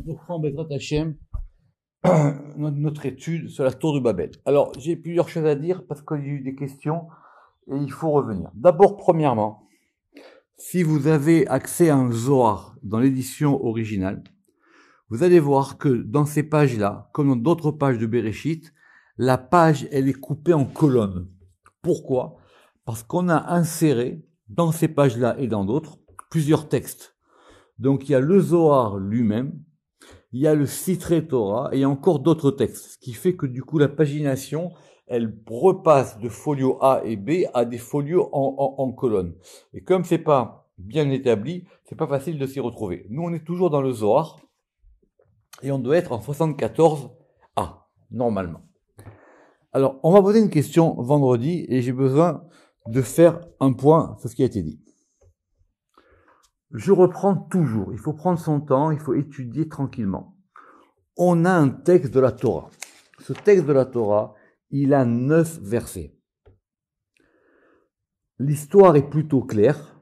on reprend Bezrat Hashem notre étude sur la tour de Babel. Alors, j'ai plusieurs choses à dire parce qu'il y a eu des questions et il faut revenir. D'abord, premièrement, si vous avez accès à un Zohar dans l'édition originale, vous allez voir que dans ces pages-là, comme dans d'autres pages de Bereshit, la page, elle est coupée en colonnes. Pourquoi? Parce qu'on a inséré dans ces pages-là et dans d'autres plusieurs textes. Donc, il y a le Zohar lui-même, il y a le Sitré Torah et il y a encore d'autres textes. Ce qui fait que du coup, la pagination, elle repasse de folio A et B à des folios en colonnes. Et comme c'est pas bien établi, c'est pas facile de s'y retrouver. Nous, on est toujours dans le Zohar et on doit être en 74A, normalement. Alors, on m'a posé une question vendredi et j'ai besoin de faire un point sur ce qui a été dit. Je reprends toujours, il faut prendre son temps, il faut étudier tranquillement. On a un texte de la Torah. Ce texte de la Torah, il a 9 versets. L'histoire est plutôt claire,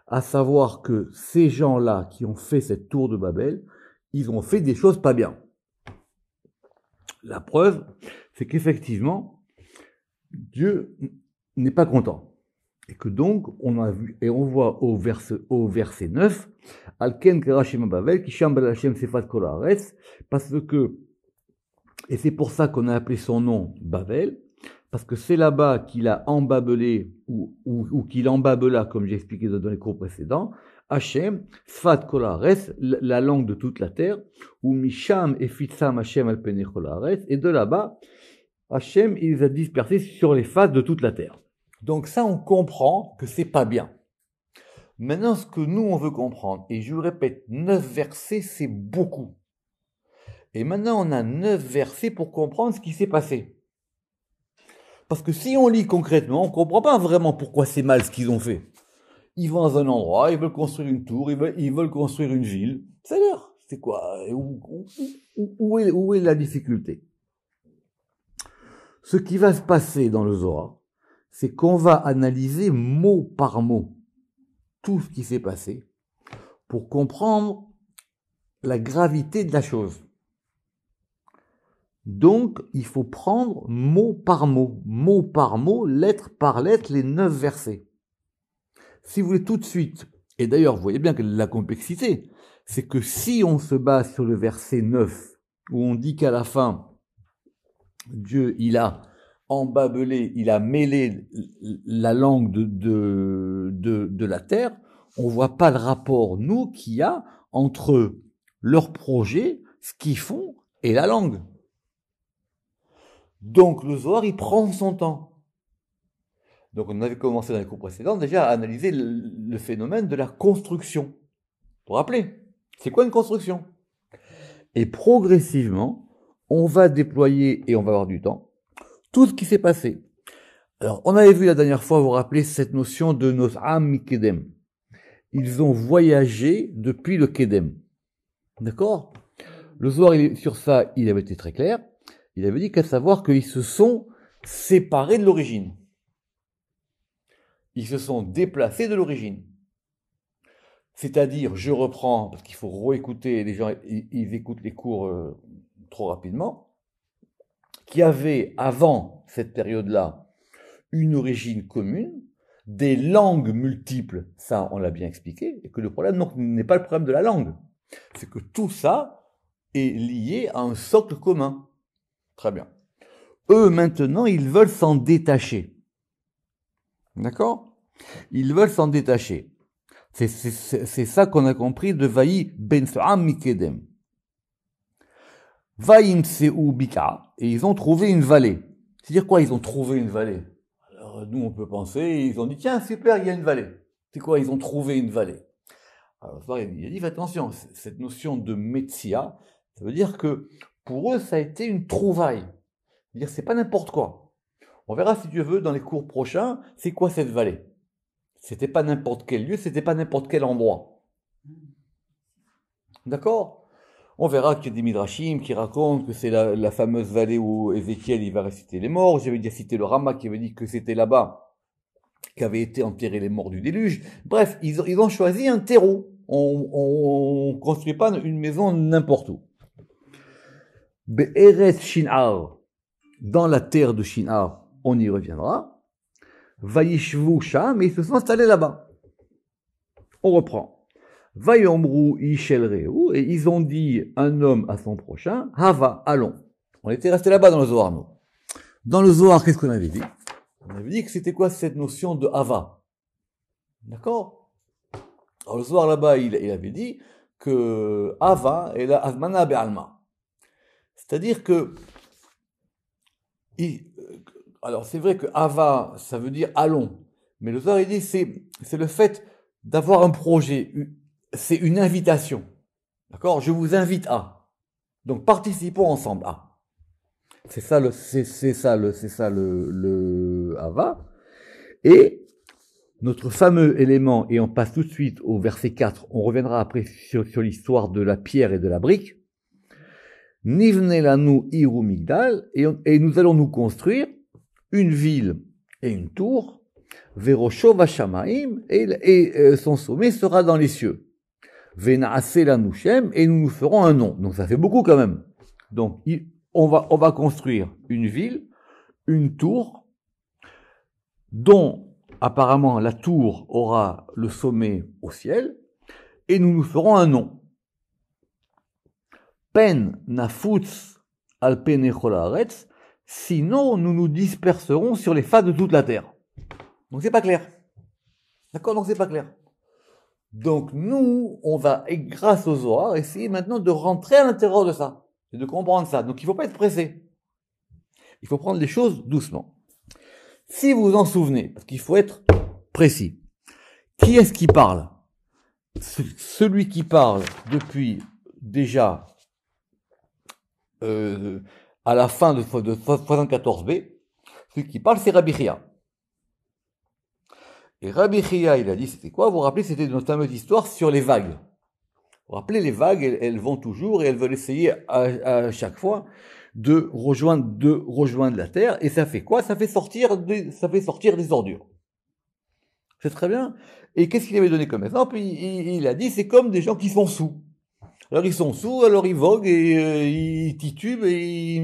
à savoir que ces gens-là qui ont fait cette tour de Babel, ils ont fait des choses pas bien. La preuve, c'est qu'effectivement, Dieu n'est pas content. Et que donc, on a vu, et on voit au verset 9, Alken Karashim Babel, Kisham Balachem Sefat Kolares, parce que, et c'est pour ça qu'on a appelé son nom Babel, parce que c'est là-bas qu'il a embabelé, ou qu'il embabela, comme j'ai expliqué dans les cours précédents, Hachem, Sfat Kolares, la langue de toute la terre, ou Misham et Fitsam Hachem Alpene Kolares, et de là-bas, Hachem, il les a dispersés sur les faces de toute la terre. Donc ça, on comprend que c'est pas bien. Maintenant, ce que nous, on veut comprendre, et je vous répète, 9 versets, c'est beaucoup. Et maintenant, on a 9 versets pour comprendre ce qui s'est passé. Parce que si on lit concrètement, on comprend pas vraiment pourquoi c'est mal ce qu'ils ont fait. Ils vont dans un endroit, ils veulent construire une tour, ils veulent construire une ville. C'est l'air. C'est quoi? Où est la difficulté? Ce qui va se passer dans le Zohar, c'est qu'on va analyser mot par mot tout ce qui s'est passé pour comprendre la gravité de la chose. Donc, il faut prendre mot par mot, lettre par lettre, les 9 versets. Si vous voulez tout de suite, et d'ailleurs, vous voyez bien que la complexité, c'est que si on se base sur le verset 9, où on dit qu'à la fin, Dieu, il a embabelé, il a mêlé la langue de la terre, on voit pas le rapport, nous, qu'il y a entre leur projet, ce qu'ils font, et la langue. Donc, le Zohar, il prend son temps. Donc, on avait commencé dans les cours précédents déjà à analyser le phénomène de la construction. Vous vous rappelez, c'est quoi une construction? Et progressivement, on va déployer, et on va avoir du temps, tout ce qui s'est passé. Alors, on avait vu la dernière fois, vous vous rappelez, cette notion de Nos'am Mikedem. Ils ont voyagé depuis le Kedem. D'accord? Le Zohar, sur ça, il avait été très clair. Il avait dit qu'à savoir qu'ils se sont séparés de l'origine. Ils se sont déplacés de l'origine. C'est-à-dire, je reprends, parce qu'il faut réécouter, les gens, ils écoutent les cours trop rapidement, qu'il y avait, avant cette période-là, une origine commune, des langues multiples, ça on l'a bien expliqué, et que le problème donc, n'est pas le problème de la langue, c'est que tout ça est lié à un socle commun. Très bien. Eux, maintenant, ils veulent s'en détacher. D'accord? Ils veulent s'en détacher. C'est ça qu'on a compris de Vaï ben Sa'am Mikedem. Vaïm Se'u Bika, et ils ont trouvé une vallée. C'est-à-dire quoi, ils ont trouvé une vallée? Alors, nous, on peut penser, ils ont dit, tiens, super, il y a une vallée. C'est quoi, ils ont trouvé une vallée? Alors, il a dit, attention, cette notion de Metsia, ça veut dire que, pour eux, ça a été une trouvaille. C'est-à-dire, c'est pas n'importe quoi. On verra, si Dieu veut, dans les cours prochains, c'est quoi cette vallée? C'était pas n'importe quel lieu, c'était pas n'importe quel endroit. D'accord? On verra qu'il y a des midrashim qui racontent que c'est la fameuse vallée où Ézéchiel il va ressusciter les morts. J'avais déjà cité le Rama qui avait dit que c'était là-bas qu'avaient été enterrés les morts du déluge. Bref, ils ont choisi un terreau. On construit pas une maison n'importe où. Be'eretz Shin'ar, dans la terre de Shin'ar, on y reviendra. Vayishvu Sham, mais ils se sont installés là-bas. On reprend. Vayomru Ishel Reu, et ils ont dit un homme à son prochain, Hava, allons. On était resté là-bas dans le Zohar, nous. Dans le Zohar, qu'est-ce qu'on avait dit? On avait dit que c'était quoi cette notion de Hava? D'accord? Alors le Zohar là-bas, il avait dit que Hava est la Azmana Be'alma. C'est-à-dire que, alors c'est vrai que Hava, ça veut dire allons, mais le Zohar il dit c'est le fait d'avoir un projet, c'est une invitation. D'accord? Je vous invite à. Donc participons ensemble à. C'est ça le Hava. Et notre fameux élément, et on passe tout de suite au verset 4, on reviendra après sur l'histoire de la pierre et de la brique. Nivne lanu iru migdal, et nous allons nous construire une ville et une tour, verosho vashamaim, et son sommet sera dans les cieux. Venaase lanu shem, et nous nous ferons un nom. Donc ça fait beaucoup quand même. Donc on va construire une ville, une tour, dont apparemment la tour aura le sommet au ciel, et nous nous ferons un nom. Pen nafutz al pene chol haaretz, sinon nous nous disperserons sur les faces de toute la terre. Donc c'est pas clair. D'accord? Donc c'est pas clair. Donc nous, on va, et grâce au Zohar, essayer maintenant de rentrer à l'intérieur de ça, et de comprendre ça. Donc il faut pas être pressé. Il faut prendre les choses doucement. Si vous vous en souvenez, parce qu'il faut être précis, qui est-ce qui parle? Celui qui parle depuis déjà à la fin de 74b, celui qui parle c'est Rabbi Chia. Et Rabbi Chia, il a dit, c'était quoi? Vous vous rappelez, c'était notre fameuse histoire sur les vagues. Vous vous rappelez, les vagues, elles vont toujours et elles veulent essayer à chaque fois de rejoindre la terre. Et ça fait quoi? Ça fait sortir des ordures. C'est très bien. Et qu'est-ce qu'il avait donné comme exemple? Il a dit, c'est comme des gens qui sont sous. Alors ils sont sous, alors ils voguent et ils titubent et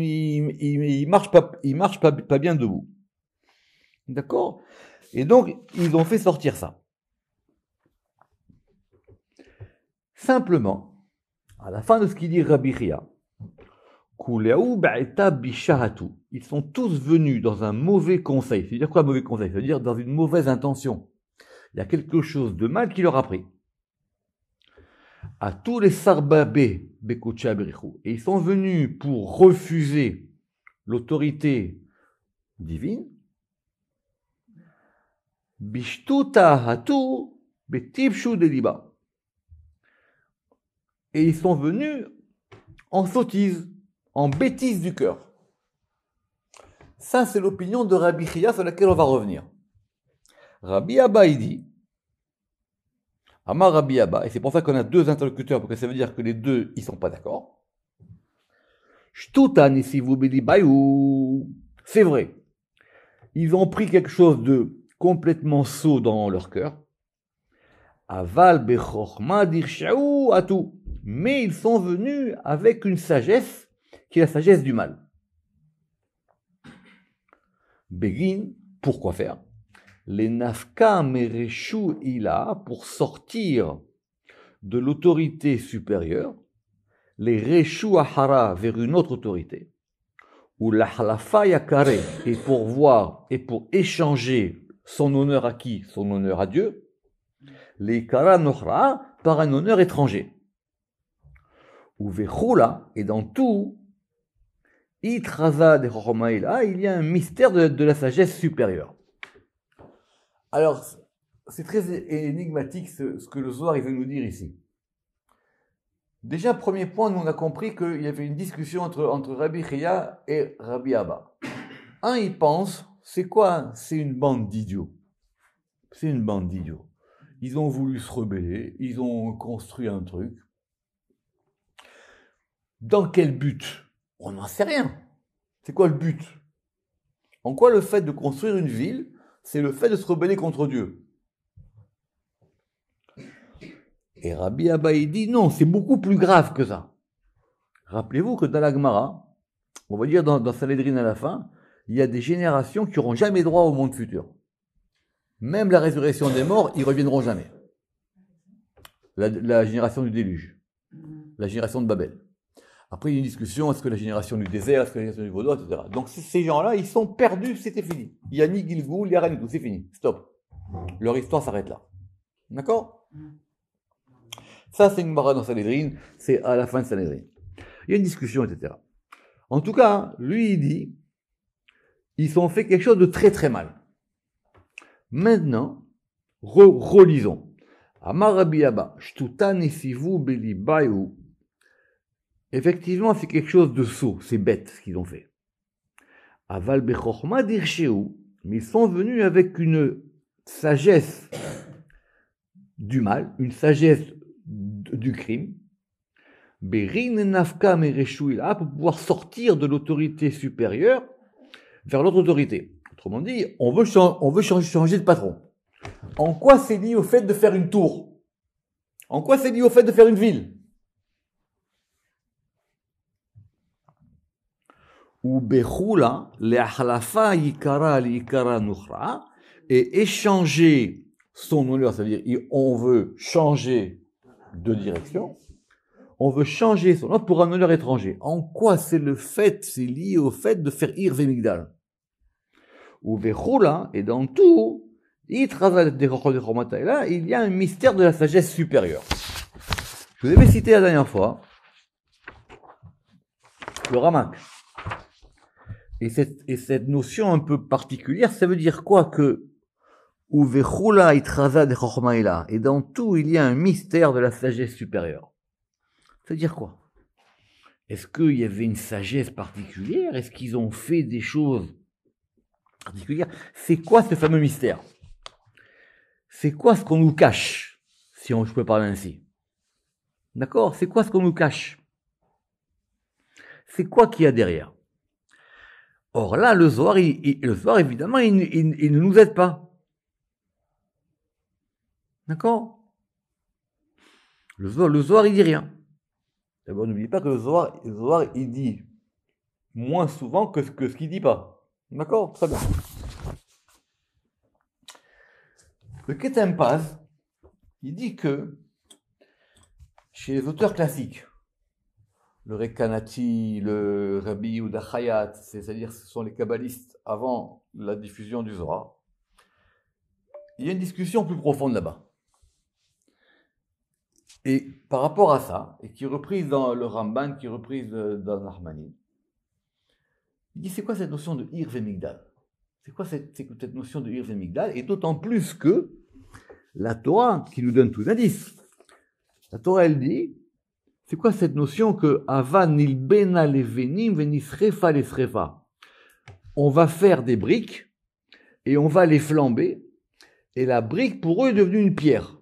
ils marchent pas bien debout. D'accord? Et donc, ils ont fait sortir ça. Simplement, à la fin de ce qu'il dit Rabbi Chia, ils sont tous venus dans un mauvais conseil. C'est-à-dire quoi, mauvais conseil? C'est-à-dire dans une mauvaise intention. Il y a quelque chose de mal qui leur a pris. À tous les sarbabés Bekocha Berichou. Et ils sont venus pour refuser l'autorité divine. Bishtuta hatu betibshu deliba. Et ils sont venus en sottise, en bêtise du cœur. Ça, c'est l'opinion de Rabbi Chia sur laquelle on va revenir. Rabbi Abba, il dit, Amar Rabbi Abba, et c'est pour ça qu'on a deux interlocuteurs, parce que ça veut dire que les deux, ils sont pas d'accord. Shtuta nisivu belibayou. C'est vrai. Ils ont pris quelque chose de complètement sot dans leur cœur. Aval bechorma dirsha'u atu. Mais ils sont venus avec une sagesse qui est la sagesse du mal. Begin, pourquoi faire? Les nafka mereshu ila, pour sortir de l'autorité supérieure, les reshu ahara vers une autre autorité, ou la halafa yakare, et pour voir et pour échanger son honneur à qui? Son honneur à Dieu, les kara nochra, par un honneur étranger. Ou vechula, et dans tout, itraza de chochomaïla, il y a un mystère de la sagesse supérieure. Alors, c'est très énigmatique ce que le Zohar il veut nous dire ici. Déjà, premier point, nous on a compris qu'il y avait une discussion entre Rabbi Chia et Rabbi Abba. Un, il pense, c'est quoi? C'est une bande d'idiots. C'est une bande d'idiots. Ils ont voulu se rebeller, ils ont construit un truc. Dans quel but? On n'en sait rien. C'est quoi le but? En quoi le fait de construire une ville, c'est le fait de se rebeller contre Dieu? Et Rabbi Abba, il dit non, c'est beaucoup plus grave que ça. Rappelez-vous que dans la Gemara, on va dire dans Sanhedrin à la fin, il y a des générations qui n'auront jamais droit au monde futur. Même la résurrection des morts, ils ne reviendront jamais. La génération du déluge, la génération de Babel. Après, il y a une discussion, est-ce que la génération du désert, est-ce que la génération du Vaudois, etc. Donc ces gens-là, ils sont perdus, c'était fini. Il n'y a ni Gilgoul, il n'y a rien du tout, c'est fini, stop. Leur histoire s'arrête là. D'accord? Ça, c'est une Gemara dans Sanhedrin, c'est à la fin de Sanhedrin. Il y a une discussion, etc. En tout cas, lui, il dit, ils ont fait quelque chose de très très mal. Maintenant, relisons. Amar Rabbi Abba, shtutan esivu belibayu. Effectivement, c'est quelque chose de sot, c'est bête ce qu'ils ont fait. Aval bechorma dirsheu, mais ils sont venus avec une sagesse du mal, une sagesse du crime. Berin nafka mereshuila, pour pouvoir sortir de l'autorité supérieure vers l'autre autorité. Autrement dit, on veut changer de patron. En quoi c'est lié au fait de faire une tour? En quoi c'est lié au fait de faire une ville? Ou bechula le'achlafa yikara li'ikara nuchra, et échanger son honneur, ça veut dire on veut changer de direction, on veut changer son honneur pour un honneur étranger. En quoi c'est lié au fait de faire Ir Vemigdal? Ou bechula, et dans tout, il y a un mystère de la sagesse supérieure. Je vous avais cité la dernière fois le Ramak. Et cette notion un peu particulière, ça veut dire quoi que et dans tout il y a un mystère de la sagesse supérieure. Ça veut dire quoi? Est-ce qu'il y avait une sagesse particulière? Est-ce qu'ils ont fait des choses particulières? C'est quoi ce fameux mystère? C'est quoi ce qu'on nous cache, si je peux parler ainsi? D'accord? C'est quoi ce qu'on nous cache? C'est quoi qu'il y a derrière? Or là, le Zohar, évidemment, il ne nous aide pas. D'accord? Le Zohar, il dit rien. D'abord, n'oubliez pas que le Zohar, il dit moins souvent que ce qu'il dit pas. D'accord? Très bien. Le Ketem Paz, il dit que chez les auteurs classiques, le Rekanati, le Rabbi Yehuda Chayat, c'est-à-dire ce sont les kabbalistes avant la diffusion du Zohar, il y a une discussion plus profonde là-bas. Et par rapport à ça, et qui est reprise dans le Ramban, qui est reprise dans Narmani, il dit c'est quoi cette notion de Ir Vemigdal? C'est quoi cette notion de Ir Vemigdal? Et d'autant plus que la Torah, qui nous donne tous les indices, la Torah elle dit, c'est quoi cette notion que Avan nilbena levenim venisrefa lesrefa? On va faire des briques et on va les flamber, et la brique pour eux est devenue une pierre.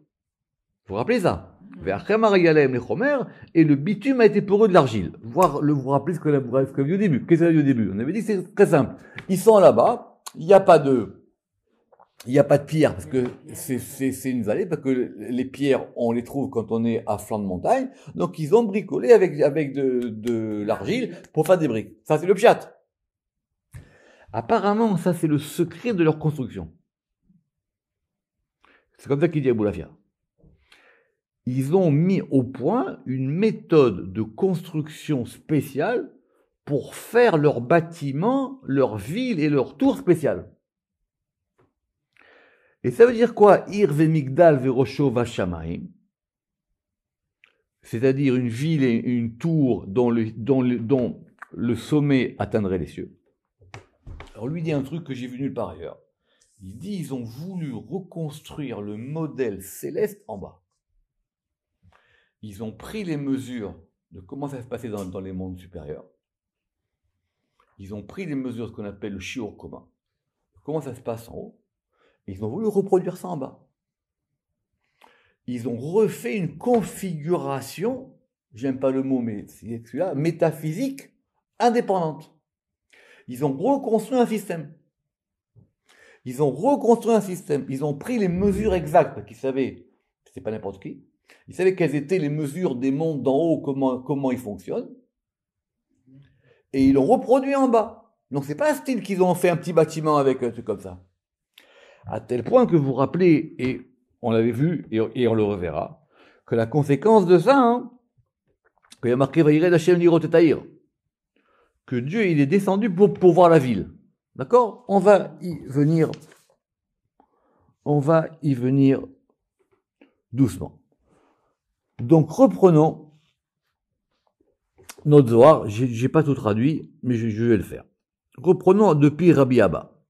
Vous vous rappelez ça? Et le bitume a été pour eux de l'argile. Vous vous rappelez ce qu'on a vu au début. Qu'est-ce qu'on a vu au début? On avait dit que c'est très simple. Ils sont là-bas, il n'y a pas de pierre, parce que c'est une vallée, parce que les pierres, on les trouve quand on est à flanc de montagne. Donc ils ont bricolé avec de l'argile pour faire des briques. Ça, c'est le pshat. Apparemment, ça, c'est le secret de leur construction. C'est comme ça qu'il dit Abou Lafia. Ils ont mis au point une méthode de construction spéciale pour faire leurs bâtiments, leurs villes et leurs tours spéciales. Et ça veut dire quoi? Ir vemigdal verosho vashamaim, c'est-à-dire une ville et une tour dont le sommet atteindrait les cieux. Alors lui dit un truc que j'ai vu nulle part ailleurs. Il dit ils ont voulu reconstruire le modèle céleste en bas. Ils ont pris les mesures de comment ça se passait dans les mondes supérieurs. Ils ont pris les mesures de ce qu'on appelle le shiur commun. Comment ça se passe en haut. Et ils ont voulu reproduire ça en bas. Ils ont refait une configuration, j'aime pas le mot, mais c'est celui-là, métaphysique, indépendante. Ils ont reconstruit un système. Ils ont reconstruit un système. Ils ont pris les mesures exactes, qu'ils savaient, c'est pas n'importe qui. Ils savaient quelles étaient les mesures des mondes d'en haut, comment ils fonctionnent. Et ils l'ont reproduit en bas. Donc c'est pas un style qu'ils ont fait un petit bâtiment avec un truc comme ça. À tel point que vous vous rappelez, et on l'avait vu, et on le reverra, que la conséquence de ça, qu'il y a marqué Vaïred Hashem Lirot et Taïr, que Dieu il est descendu pour voir la ville. D'accord? On va y venir doucement. Donc reprenons notre Zohar, j'ai pas tout traduit, mais je vais le faire. Reprenons depuis Rabbi Abba.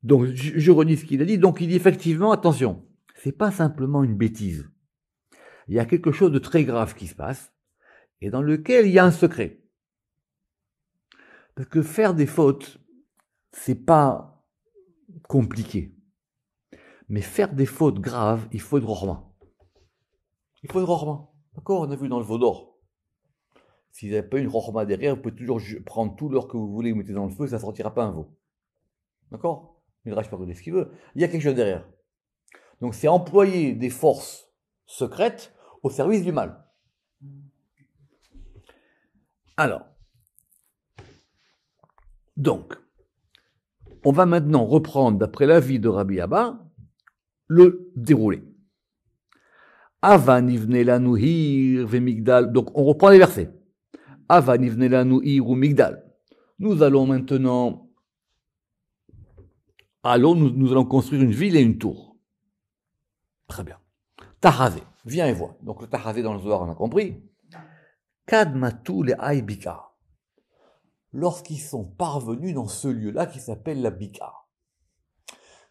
Donc je redis ce qu'il a dit. Donc il dit effectivement, attention, c'est pas simplement une bêtise. Il y a quelque chose de très grave qui se passe, et dans lequel il y a un secret. Parce que faire des fautes, c'est pas compliqué. Mais faire des fautes graves, il faut être rohma. Il faut être rohma. D'accord? On a vu dans le Vaudor. Si vous n'avez pas une rohma derrière, vous pouvez toujours prendre tout l'or que vous voulez, vous mettez dans le feu, ça ne sortira pas un veau. D'accord? Midrash peut regarder ce qu'il veut. Il y a quelque chose derrière. Donc c'est employer des forces secrètes au service du mal. Alors, donc, on va maintenant reprendre, d'après l'avis de Rabbi Abba, le déroulé. Ava nivne lanu hir ve migdal. Donc, on reprend les versets. Ava nivne lanu hir ou migdal. Nous allons maintenant, nous allons construire une ville et une tour. Très bien. Tahazé, viens et vois. Donc, le Tahazé dans le Zohar, on a compris. Kadmatu le Aibika. Lorsqu'ils sont parvenus dans ce lieu-là qui s'appelle la Bika.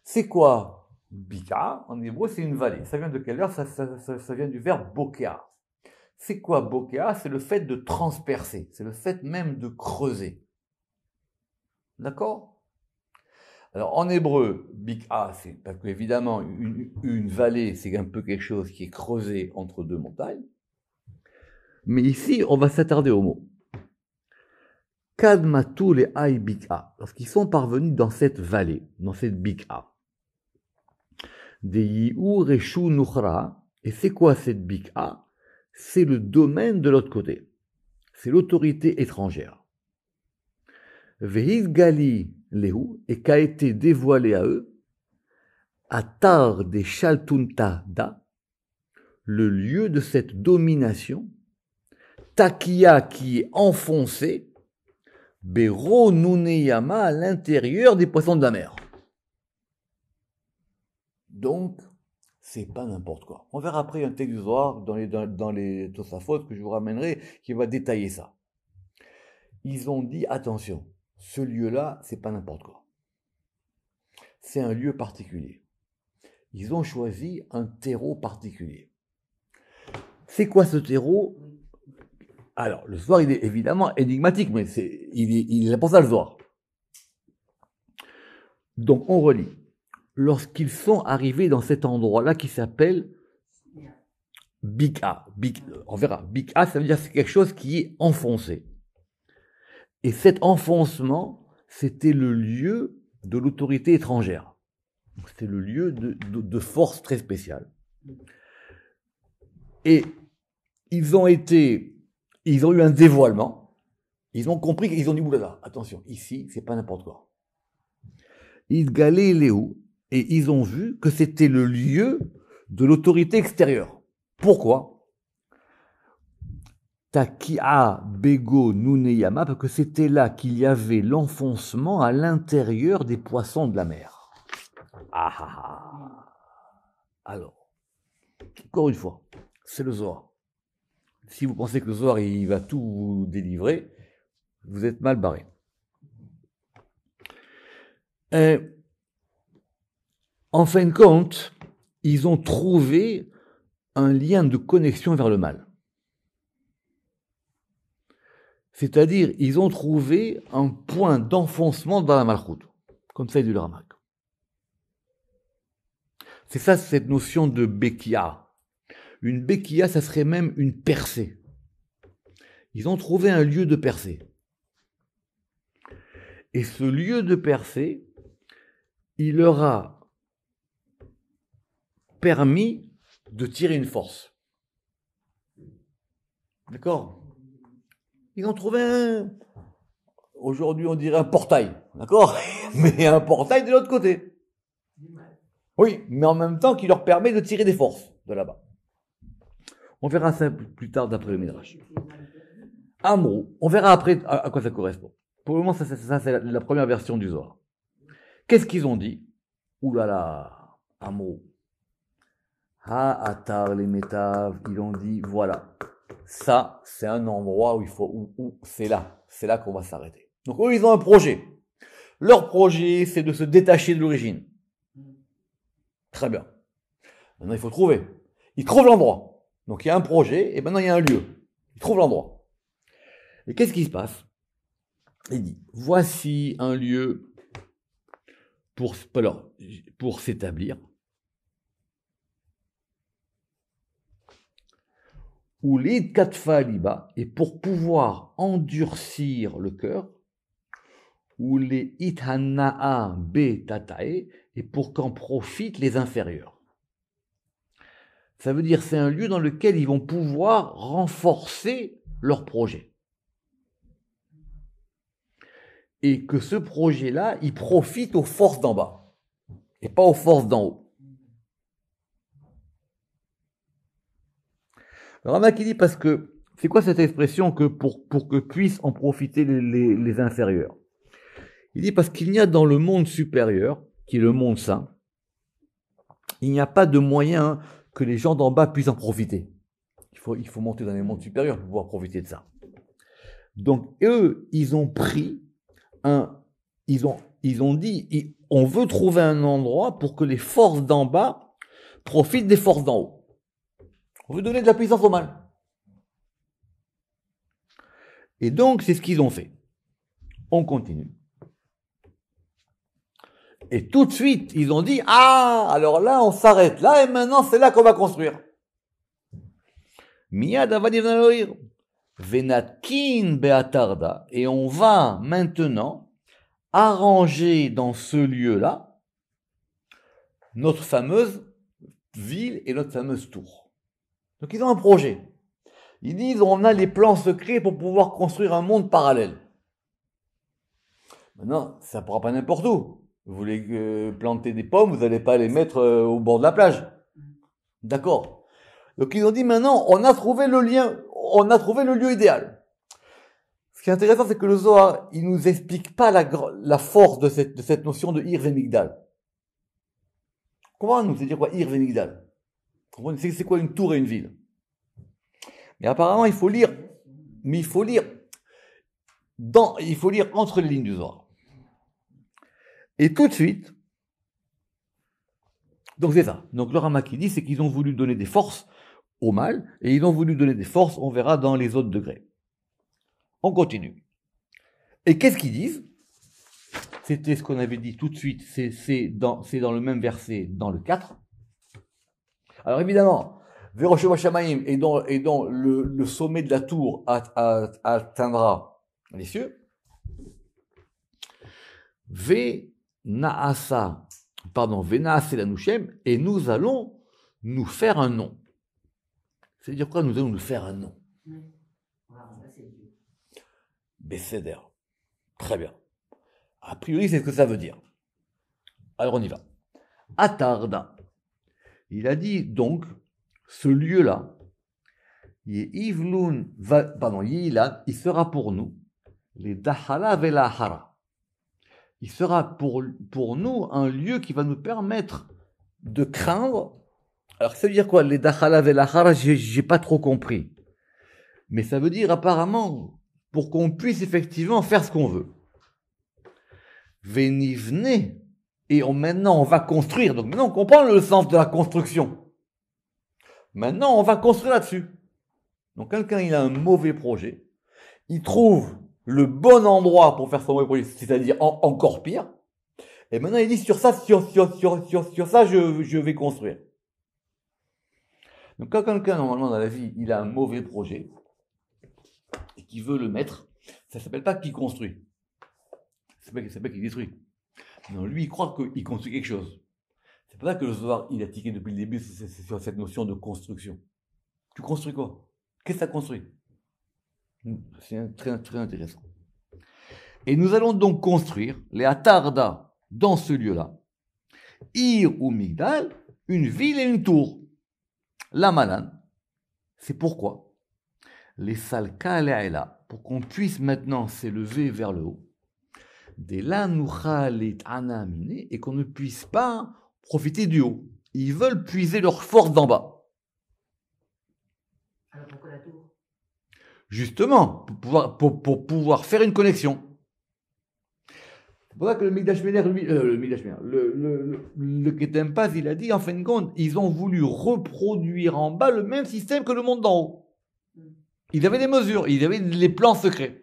C'est quoi Bika? En hébreu, c'est une vallée. Ça vient de quelle heure? Ça vient du verbe bokea. C'est quoi bokea? C'est le fait de transpercer. C'est le fait même de creuser. D'accord? Alors, en hébreu, Bika, c'est parce qu'évidemment, une vallée, c'est un peu quelque chose qui est creusé entre deux montagnes. Mais ici, on va s'attarder au mot. Kadmatu le Ay Bika, lorsqu'ils sont parvenus dans cette vallée, dans cette Bika. Deyi'u Reshu Nukhra, et c'est quoi cette Bika? C'est le domaine de l'autre côté. C'est l'autorité étrangère. Vehiz Gali Lehu, et qu'a été dévoilé à eux, Atar de Shaltunta Da, le lieu de cette domination, Takia qui est enfoncé, Bero Nuneyama à l'intérieur des poissons de la mer. Donc, c'est pas n'importe quoi. On verra après un texte du Zohar dans les Tosafot que je vous ramènerai qui va détailler ça. Ils ont dit attention, ce lieu-là, c'est pas n'importe quoi. C'est un lieu particulier. Ils ont choisi un terreau particulier. C'est quoi ce terreau? Alors, le Zohar, il est évidemment énigmatique, mais il est pour ça le Zohar. Donc, on relit. Lorsqu'ils sont arrivés dans cet endroit-là qui s'appelle Bika. On verra. Bika, ça veut dire que c'est quelque chose qui est enfoncé. Et cet enfoncement, c'était le lieu de l'autorité étrangère. C'était le lieu de force très spéciale. Et ils ont eu un dévoilement. Ils ont compris qu'ils ont dit, oulala, attention, ici, c'est pas n'importe quoi. Ils galaient Léo, et ils ont vu que c'était le lieu de l'autorité extérieure. Pourquoi? Takia Bego Nuneyama, parce que c'était là qu'il y avait l'enfoncement à l'intérieur des poissons de la mer. Alors, encore une fois, c'est le Zohar. Si vous pensez que le Zohar il va tout vous délivrer, vous êtes mal barré. En fin de compte, ils ont trouvé un lien de connexion vers le mal. C'est-à-dire, ils ont trouvé un point d'enfoncement dans la malchoute, comme ça il dit le Ramak. C'est ça, cette notion de Bekia. Une Bekia, ça serait même une percée. Ils ont trouvé un lieu de percée. Et ce lieu de percée, il leur a permis de tirer une force. D'accord? Ils ont trouvé aujourd'hui on dirait un portail, d'accord? Mais un portail de l'autre côté. Oui, mais en même temps qui leur permet de tirer des forces de là-bas. On verra ça plus tard d'après le Midrash. Amrou, on verra après à quoi ça correspond. Pour le moment, ça c'est la première version du Zohar. Qu'est-ce qu'ils ont dit? Ouh là là, Amrou. Ha atar les métaves, ils ont dit, voilà, ça c'est un endroit où il faut, où c'est là qu'on va s'arrêter. Donc eux, ils ont un projet. Leur projet, c'est de se détacher de l'origine. Très bien. Maintenant, il faut trouver. Ils trouvent l'endroit. Donc il y a un projet, et maintenant il y a un lieu. Ils trouvent l'endroit. Et qu'est-ce qui se passe? Il dit, voici un lieu pour s'établir, ou l'id katfa liba, et pour pouvoir endurcir le cœur, ou les ithanaa be tatae, et pour qu'en profitent les inférieurs. Ça veut dire c'est un lieu dans lequel ils vont pouvoir renforcer leur projet. Et que ce projet-là, il profite aux forces d'en bas, et pas aux forces d'en haut. Le Ramak il dit parce que, c'est quoi cette expression que pour que puissent en profiter les inférieurs? Il dit parce qu'il n'y a dans le monde supérieur, qui est le monde saint, il n'y a pas de moyen que les gens d'en bas puissent en profiter. Il faut monter dans les mondes supérieurs pour pouvoir profiter de ça. Donc eux, ils ont pris ils ont dit, on veut trouver un endroit pour que les forces d'en bas profitent des forces d'en haut. On veut donner de la puissance au mal. Et donc, c'est ce qu'ils ont fait. On continue. Et tout de suite, ils ont dit, alors là, on s'arrête là, et maintenant, c'est là qu'on va construire. Miyad avadim naloir. Venatkin beatarda. Et on va maintenant arranger dans ce lieu-là notre fameuse ville et notre fameuse tour. Donc ils ont un projet. Ils disent on a les plans secrets pour pouvoir construire un monde parallèle. Maintenant, ça ne pourra pas n'importe où. Vous voulez planter des pommes, vous n'allez pas les mettre au bord de la plage. D'accord. Donc ils ont dit maintenant on a trouvé le lieu idéal. Ce qui est intéressant, c'est que le Zohar, il nous explique pas la force de cette notion de Ir et Migdal. Comment nous c'est dire quoi Ir et Migdal? C'est quoi une tour et une ville? Mais apparemment, il faut lire entre les lignes du Zohar. Et tout de suite, donc c'est ça. Donc le Ramak qui dit, c'est qu'ils ont voulu donner des forces au mal, et ils ont voulu donner des forces, on verra dans les autres degrés. On continue. Et qu'est-ce qu'ils disent? C'était ce qu'on avait dit tout de suite, c'est dans le même verset, dans le 4. Alors évidemment, Verosheva Shamaim et dont le sommet de la tour atteindra les cieux. Venaase la Nushem, et nous allons nous faire un nom. C'est-à-dire quoi? Nous allons nous faire un nom. Besséder. Très bien. A priori, c'est ce que ça veut dire. Alors on y va. Atarda. Il a dit donc, ce lieu-là, il sera pour nous, les Dahala Velahara. Il sera pour nous un lieu qui va nous permettre de craindre. Alors ça veut dire quoi? Les Dahala Velahara, j'ai pas trop compris. Mais ça veut dire apparemment pour qu'on puisse effectivement faire ce qu'on veut. Venivne, et maintenant on va construire. Donc maintenant on comprend le sens de la construction. Maintenant on va construire là-dessus. Donc quelqu'un il a un mauvais projet, il trouve le bon endroit pour faire son mauvais projet, c'est-à-dire encore pire. Et maintenant il dit sur ça je vais construire. Donc quand quelqu'un normalement dans la vie il a un mauvais projet et qu'il veut le mettre, ça s'appelle pas qu'il construit. Ça s'appelle qu'il détruit. Non, lui, il croit qu'il construit quelque chose. C'est pour ça que le Zohar, il a tiqué depuis le début sur cette notion de construction. Tu construis quoi? Qu'est-ce que ça construit? C'est très, très intéressant. Et nous allons donc construire les Atarda dans ce lieu-là, Ir ou Migdal, une ville et une tour. La Malan, c'est pourquoi les Salka là, pour qu'on puisse maintenant s'élever vers le haut, des là et qu'on ne puisse pas profiter du haut. Ils veulent puiser leur force d'en bas. Alors pourquoi la tour? Justement, pour pouvoir faire une connexion. C'est pour ça que le Mikdash Meler, le Ketem Paz, il a dit, en fin de compte, ils ont voulu reproduire en bas le même système que le monde d'en haut. Ils avaient des mesures, ils avaient les plans secrets.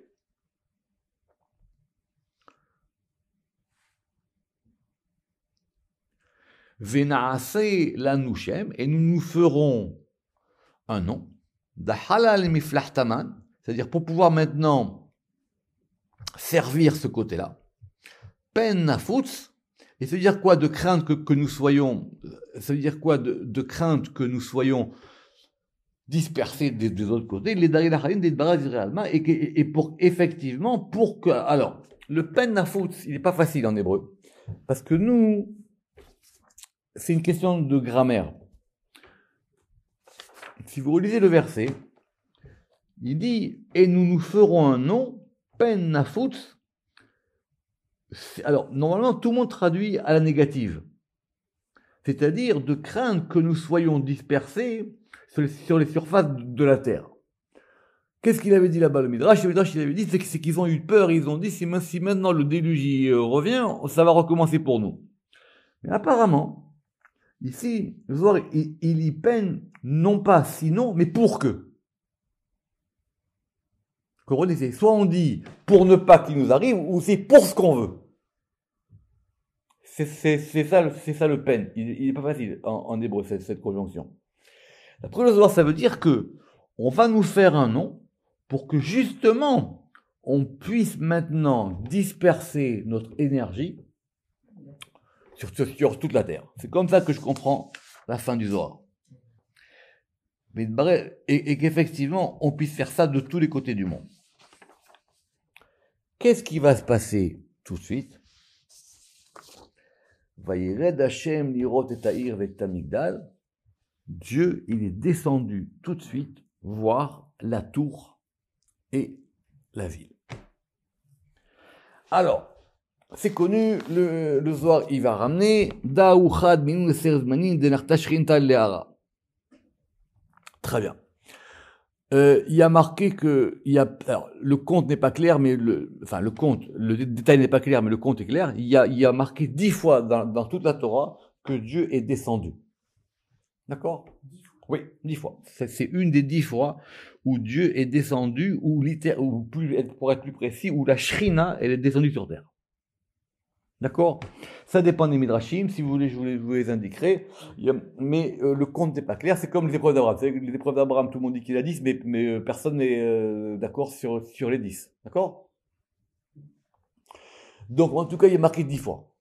Venaase la Nushem, et nous nous ferons un nom, d'Halal Miflahtaman, c'est-à-dire pour pouvoir maintenant servir ce côté-là. Pen Nafutz, et ça veut dire quoi de crainte que nous soyons, ça veut dire quoi de crainte que nous soyons dispersés des autres côtés, les Darilachalin, des Baraz Israëlma, et pour effectivement, pour que, alors, le Pen Nafutz, il n'est pas facile en hébreu, parce que nous, c'est une question de grammaire. Si vous relisez le verset, il dit « Et nous nous ferons un nom, pen nafutz ». Alors, normalement, tout le monde traduit à la négative. C'est-à-dire de craindre que nous soyons dispersés sur les surfaces de la terre. Qu'est-ce qu'il avait dit là-bas, le Midrash? Le Midrash, il avait dit c'est qu'ils ont eu peur, ils ont dit si maintenant le déluge revient, ça va recommencer pour nous. Mais apparemment, ici, le Zohar, il y peine non pas sinon, mais pour que. C'est soit on dit pour ne pas qu'il nous arrive, ou c'est pour ce qu'on veut. C'est ça le peine. Il n'est pas facile en hébreu, cette conjonction. Après le Zohar, ça veut dire que on va nous faire un nom pour que justement on puisse maintenant disperser notre énergie sur toute la terre. C'est comme ça que je comprends la fin du Zohar. Et qu'effectivement, on puisse faire ça de tous les côtés du monde. Qu'est-ce qui va se passer tout de suite? Vayired Hashem lirot et ta'ir v'et Migdal. Dieu, il est descendu tout de suite voir la tour et la ville. Alors, c'est connu, le Zohar, il va ramener Da'ouchad minu serzmanin denartashrinta le'ara. Très bien. Il y a marqué que, alors, le compte n'est pas clair, mais le détail n'est pas clair, mais le compte est clair. Il y a marqué 10 fois dans toute la Torah que Dieu est descendu. D'accord? Oui, 10 fois. C'est une des 10 fois où Dieu est descendu, ou pour être plus précis, où la Shrina, elle est descendue sur terre. D'accord? Ça dépend des Midrashim, si vous voulez, je vous les indiquerai. Mais le compte n'est pas clair, c'est comme les épreuves d'Abraham. Vous savez, les épreuves d'Abraham, tout le monde dit qu'il a 10, mais personne n'est d'accord sur les 10. D'accord? Donc, en tout cas, il est marqué 10 fois.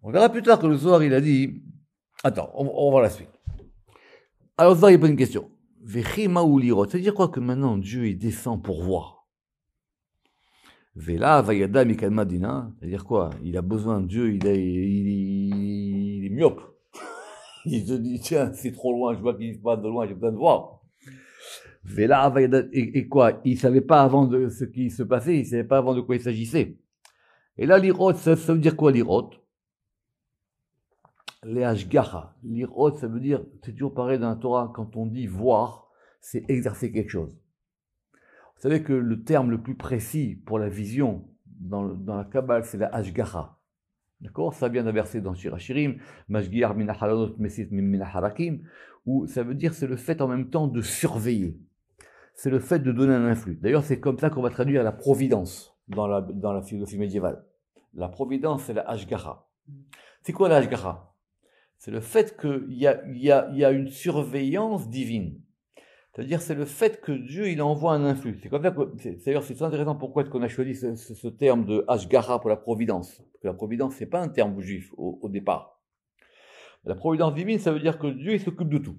On verra plus tard que le Zohar, il a dit... Attends, on va voir la suite. Alors, le Zohar, il pose une question. Vechima ou lirot, c'est-à-dire quoi que maintenant Dieu, il descend pour voir? Vela, Vayada, Mikalmadina, c'est-à-dire quoi? Il a besoin de Dieu, il est myope. Il se dit, tiens, c'est trop loin, je vois qu'il se passe de loin, j'ai besoin de voir. Vela, Vayada, et quoi? Il savait pas avant de ce qui se passait, il savait pas avant de quoi il s'agissait. Et là, l'irot, ça veut dire quoi, l'irot? Les hashgacha. L'irot, ça veut dire, c'est toujours pareil dans la Torah, quand on dit voir, c'est exercer quelque chose. Vous savez que le terme le plus précis pour la vision dans la Kabbale, c'est la hashgacha. D'accord? Ça vient d'un verset dans Shir HaShirim, Mashgiach min hachalanot mesit min harakim, où ça veut dire c'est le fait en même temps de surveiller. C'est le fait de donner un influx. D'ailleurs, c'est comme ça qu'on va traduire la providence dans la philosophie médiévale. La providence, c'est la hashgacha. C'est quoi la hashgacha? C'est le fait qu'il y a une surveillance divine. C'est-à-dire, c'est le fait que Dieu, il envoie un influx. C'est comme ça que, d'ailleurs, c'est très intéressant pourquoi est-ce qu'on a choisi ce terme de Hashgara pour la providence. Parce que la providence, c'est pas un terme juif au départ. La providence divine, ça veut dire que Dieu, il s'occupe de tout.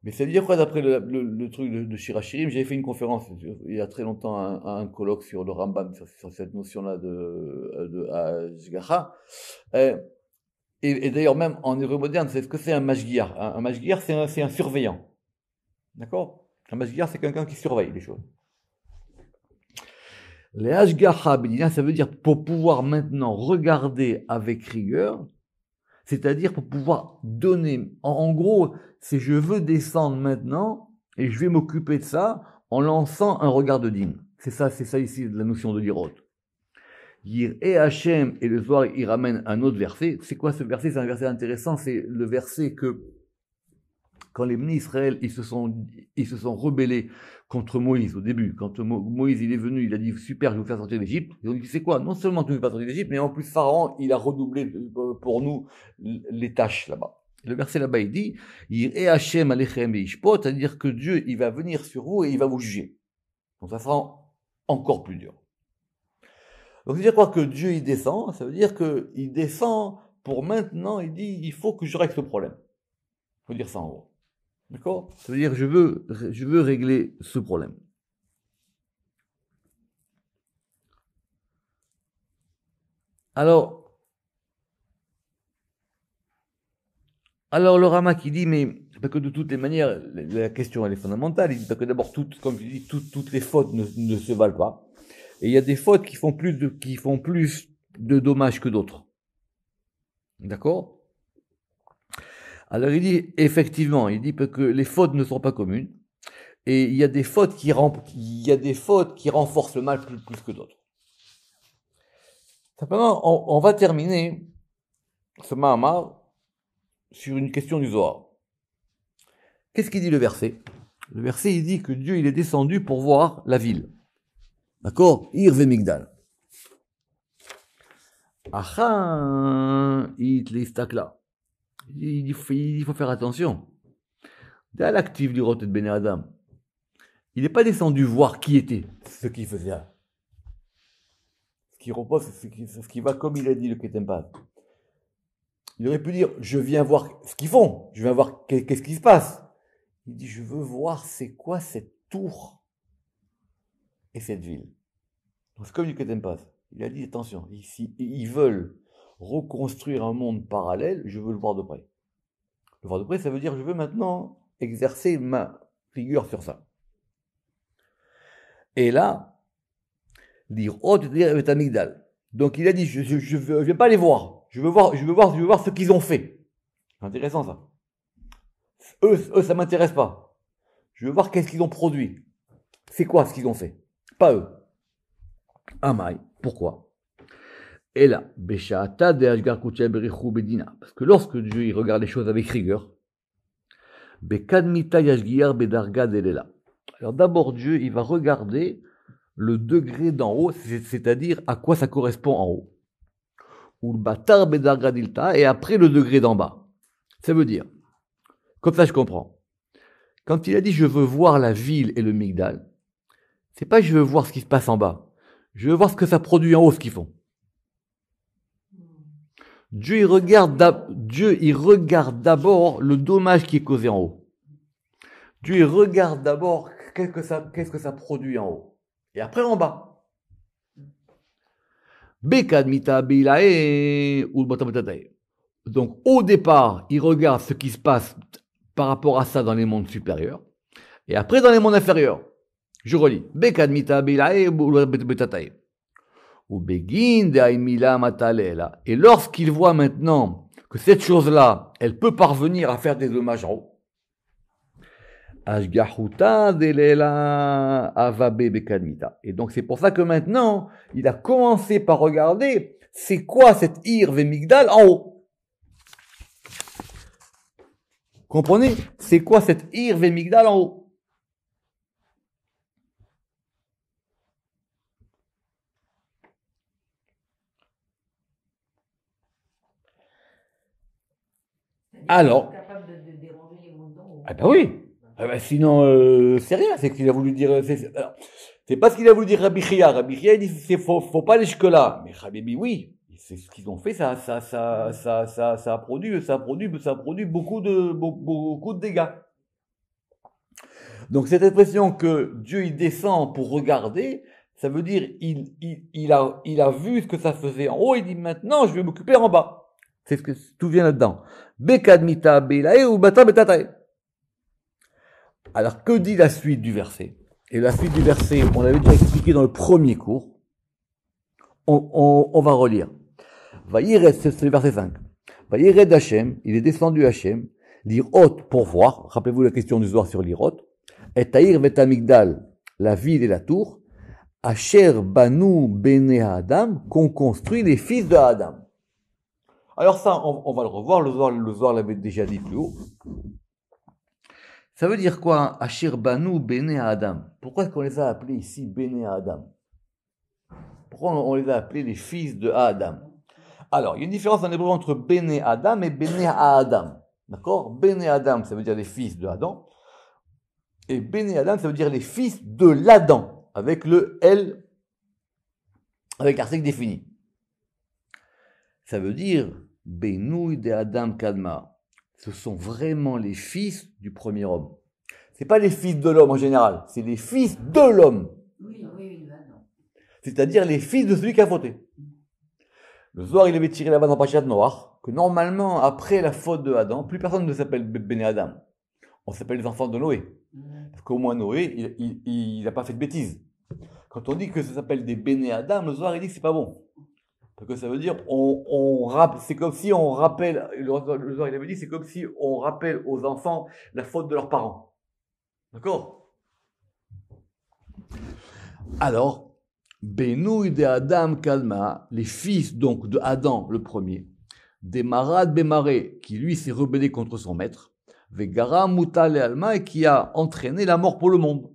Mais ça veut dire quoi d'après le truc de Shirachirim? J'avais fait une conférence il y a très longtemps, un colloque sur le Rambam, sur cette notion-là de Ashgacha. Euh, et d'ailleurs, même en hébreu moderne, c'est ce que c'est un mashgiach. Un mashgiach, c'est un surveillant. D'accord? Un mashgiach, c'est quelqu'un qui surveille les choses. Les Ashgacha B'dina, ça veut dire pour pouvoir maintenant regarder avec rigueur, c'est-à-dire pour pouvoir donner. En gros, c'est je veux descendre maintenant et je vais m'occuper de ça en lançant un regard de dîme. C'est ça ici la notion de l'irot. Yir et Hachem, et le Zohar, il ramène un autre verset. C'est quoi ce verset? C'est un verset intéressant. C'est le verset que, quand les Bnei Israël, ils se sont rebellés contre Moïse au début. Quand Moïse, il est venu, il a dit, super, je vais vous faire sortir d'Égypte. Ils ont dit, c'est quoi? Non seulement tu ne veux pas sortir d'Égypte, mais en plus, Pharaon, il a redoublé pour nous les tâches là-bas. Le verset là-bas, il dit, Yir et Hachem alechem veishpot, c'est-à-dire que Dieu, il va venir sur vous et il va vous juger. Donc ça sera encore plus dur. Donc, c'est-à-dire quoi que Dieu, il descend, ça veut dire qu'il descend pour maintenant, il dit, il faut que je règle ce problème. Il faut dire ça en gros. D'accord? Ça veut dire, je veux régler ce problème. Alors le Rama qui dit, mais, parce que de toutes les manières, la question, elle est fondamentale. Il dit, parce que d'abord, comme je dis, toutes les fautes ne se valent pas. Et il y a des fautes qui font plus de dommages que d'autres. D'accord? Alors il dit, effectivement, il dit que les fautes ne sont pas communes. Et il y a des fautes qui renforcent le mal plus que d'autres. Simplement, on va terminer ce Mahamar sur une question du Zohar. Qu'est-ce qu'il dit le verset? Le verset, il dit que Dieu, il est descendu pour voir la ville. D'accord? Ir ve Migdal. Achan, it listakla. Il faut faire attention. Dès l'actif du Rotet Ben Adam, il n'est pas descendu voir qui était ce qu'il faisait. Ce qui repose, ce qui va comme il a dit le Ketempas. Il aurait pu dire, je viens voir ce qu'ils font, je viens voir qu'est-ce qui se passe. Il dit, je veux voir c'est quoi cette tour et cette ville. Donc c'est comme du Ketempas. Il a dit, attention, ici, ils veulent reconstruire un monde parallèle, je veux le voir de près. Le voir de près, ça veut dire, je veux maintenant exercer ma rigueur sur ça. Et là, dire Amigdal. Donc il a dit, je ne vais pas les voir. Je veux voir ce qu'ils ont fait. C'est intéressant ça. Eux, ça m'intéresse pas. Je veux voir qu'est-ce qu'ils ont produit. C'est quoi ce qu'ils ont fait? Pas eux. Amai. Pourquoi? Et là, Beshata de Ashgar Kuchel Berichu Bedina. Parce que lorsque Dieu il regarde les choses avec rigueur, Bekadmita Yashgiar Bedarga Delela. Alors d'abord, Dieu, il va regarder le degré d'en haut, c'est-à-dire à quoi ça correspond en haut. Ou le Batar Bedarga Dilta, et après le degré d'en bas. Ça veut dire, comme ça je comprends. Quand il a dit je veux voir la ville et le Migdal, c'est pas je veux voir ce qui se passe en bas. Je veux voir ce que ça produit en haut, ce qu'ils font. Dieu, il regarde d'abord le dommage qui est causé en haut. Dieu, il regarde d'abord qu'est-ce que ça produit en haut. Et après en bas. Donc, au départ, il regarde ce qui se passe par rapport à ça dans les mondes supérieurs. Et après, dans les mondes inférieurs. Je relis. Et lorsqu'il voit maintenant que cette chose-là, elle peut parvenir à faire des dommages en haut, et donc c'est pour ça que maintenant, il a commencé par regarder c'est quoi cette Ir Vemigdal en haut. Comprenez? C'est quoi cette Ir Vemigdal en haut? Alors, ah ben oui. Ah ben sinon, c'est rien. C'est qu'il a voulu dire. C'est pas ce qu'il a voulu dire Rabbi Chia. Rabbi Chia, il dit faut pas aller jusque-là. Mais Habibi, oui. C'est ce qu'ils ont fait. Ça a produit beaucoup de dégâts. Donc cette expression que Dieu il descend pour regarder, ça veut dire il a vu ce que ça faisait en haut, il dit maintenant je vais m'occuper en bas. C'est ce que tout vient là-dedans. Bekadmita belae ou bata betatae. Alors que dit la suite du verset? Et la suite du verset, on l'avait déjà expliqué dans le premier cours. On va relire. Vayired, c'est le verset 5. Vayired Hashem, il est descendu Hashem, l'irot pour voir, rappelez-vous la question du soir sur l'irot, et Taïr Vetamigdal, la ville et la tour, Asher Banu Bene Adam, qu'on construit les fils de Adam. Alors ça, on va le revoir, le soir l'avait déjà dit plus haut. Ça veut dire quoi, Asher Banu Bene Adam? Pourquoi est-ce qu'on les a appelés ici Bene Adam? Pourquoi on les a appelés les fils de Adam? Alors, il y a une différence en hébreu entre Bene Adam et Bene Adam. D'accord? Bene Adam, ça veut dire les fils de Adam. Et Bene Adam, ça veut dire les fils de l'Adam, avec le L, avec l'article défini. Ça veut dire Benouï de Adam Kadma. Ce sont vraiment les fils du premier homme. C'est pas les fils de l'homme en général, c'est les fils de l'homme. Oui. C'est-à-dire les fils de celui qui a fauté. Le Zohar, il avait tiré la vanne en Parashat Noach, que normalement, après la faute de Adam, plus personne ne s'appelle Bene Adam. On s'appelle les enfants de Noé. Parce qu'au moins Noé, il n'a pas fait de bêtises. Quand on dit que ça s'appelle des Bene Adam, le Zohar, il dit que c'est pas bon. Parce que ça veut dire, c'est comme si on rappelle, le Zohar, il avait dit, c'est comme si on rappelle aux enfants la faute de leurs parents. D'accord? Alors, Benouï de Adam Kalma, les fils donc de Adam le premier, des Marad Bemaré, qui lui s'est rebellé contre son maître, Vegara Mutal et Alma, et qui a entraîné la mort pour le monde.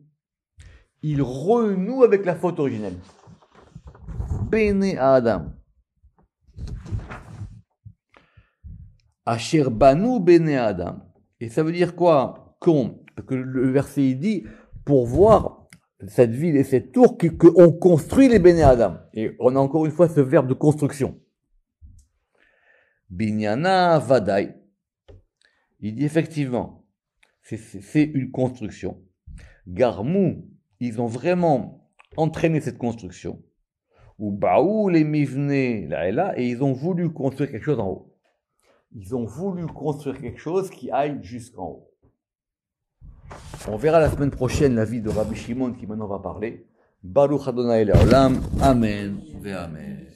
Il renoue avec la faute originelle. Bene Adam. Asher Banu Bene Adam. Et ça veut dire quoi? Parce que le verset il dit, pour voir cette ville et cette tour qu'on construit les Bene Adam. Et on a encore une fois ce verbe de construction. Binyana Vadai. Il dit effectivement, c'est une construction. Garmou, ils ont vraiment entraîné cette construction. Ou Baou les Mivne là et là, et ils ont voulu construire quelque chose en haut. Ils ont voulu construire quelque chose qui aille jusqu'en haut. On verra la semaine prochaine la vie de Rabbi Shimon qui maintenant va parler. Baruch Adonai Le'olam. Amen ve Amen.